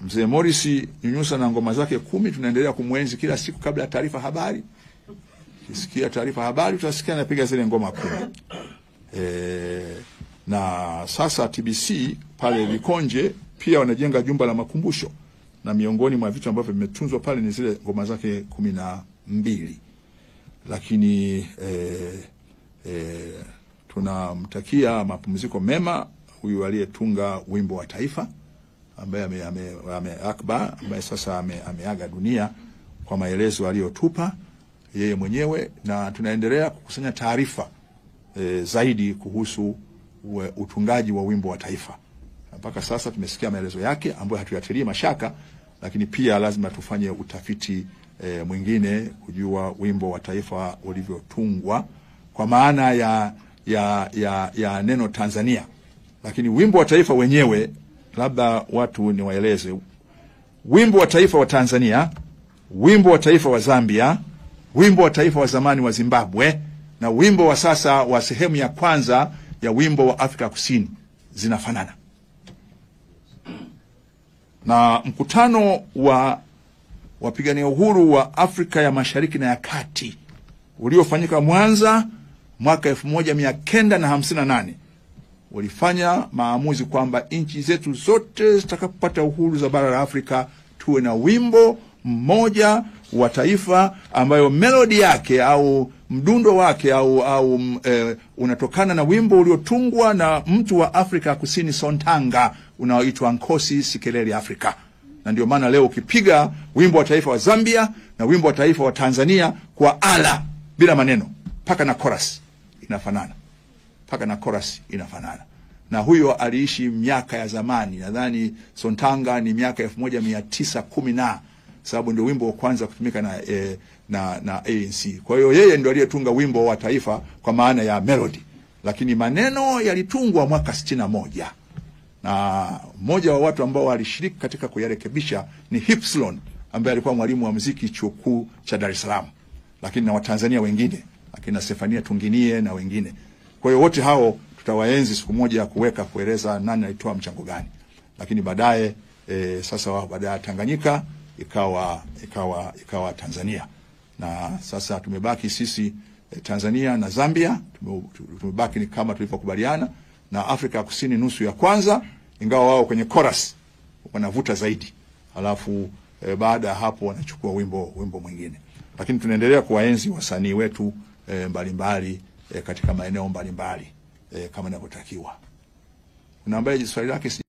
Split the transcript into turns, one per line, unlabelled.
Mzee Morris Nyunyusa na ngoma zake 10 tunaendelea kumwenzi kila siku kabla ya taarifa habari. Kisikia taarifa habari tutasikia anapiga zile ngoma 10. Na sasa TBC pale Likonje pia wanajenga jumba la makumbusho, na miongoni mwa vitu ambavyo vimetunzwa pale ni zile ngoma zake 12. Lakini tunamtakia mapumziko mema huyu aliyetunga wimbo wa taifa ambaye Akbar ambaye sasa ameaga dunia, kwa maelezo aliyotupa yeye mwenyewe, na tunaendelea kukusanya taarifa zaidi kuhusu utungaji wa wimbo wa taifa. Mpaka sasa tumesikia maelezo yake ambayo hatuyatilii mashaka, lakini pia lazima tufanye utafiti mwingine kujua wimbo wa taifa ulivyotungwa kwa maana ya neno Tanzania. Lakini wimbo wa taifa wenyewe, labda watu niwaeleze, wimbo wa taifa wa Tanzania, wimbo wa taifa wa Zambia, wimbo wa taifa wa zamani wa Zimbabwe na wimbo wa sasa wa sehemu ya kwanza ya wimbo wa Afrika Kusini zinafanana. Na mkutano wa wapigania uhuru wa Afrika ya Mashariki na ya Kati uliofanyika Mwanza mwaka 1958 walifanya maamuzi kwamba nchi zetu zote zitakapopata uhuru za bara la Afrika tuwe na wimbo mmoja wa taifa ambayo melodi yake au mdundo wake unatokana na wimbo uliotungwa na mtu wa Afrika Kusini Sontanga unaoitwa Nkosi Sikeleli Afrika. Na ndio maana leo ukipiga wimbo wa taifa wa Zambia na wimbo wa taifa wa Tanzania kwa ala bila maneno, paka na chorus inafanana. Paka na chorus inafanana. Na huyo aliishi miaka ya zamani, nadhani Sontanga ni miaka 1910 sababu ndio wimbo wa kwanza kutumika na ANC. Kwa hiyo yeye ndio aliyetunga wimbo wa taifa kwa maana ya melody, lakini maneno yalitungwa mwaka 61. Na mmoja wa watu ambao walishiriki katika kuyarekebisha ni Hipslon ambaye alikuwa mwalimu wa muziki chuo kikuu cha Dar es Salaam, lakini na Watanzania wengine akina Stefania Tunginie na wengine. Kwa hiyo wote hao tutawaenzi siku moja kueleza nani alitoa mchango gani. Lakini baadaye sasa baadaye Tanganyika ikawa Tanzania, na sasa tumebaki sisi Tanzania na Zambia tumebaki ni kama tulivyokubaliana, na Afrika Kusini nusu ya kwanza, ingawa wao kwenye chorus wanavuta zaidi, halafu baada ya hapo wanachukua wimbo mwingine. Lakini tunaendelea kuwaenzi wasanii wetu mbalimbali katika maeneo mbalimbali kama inavyotakiwa. Kuna ambaye swali lake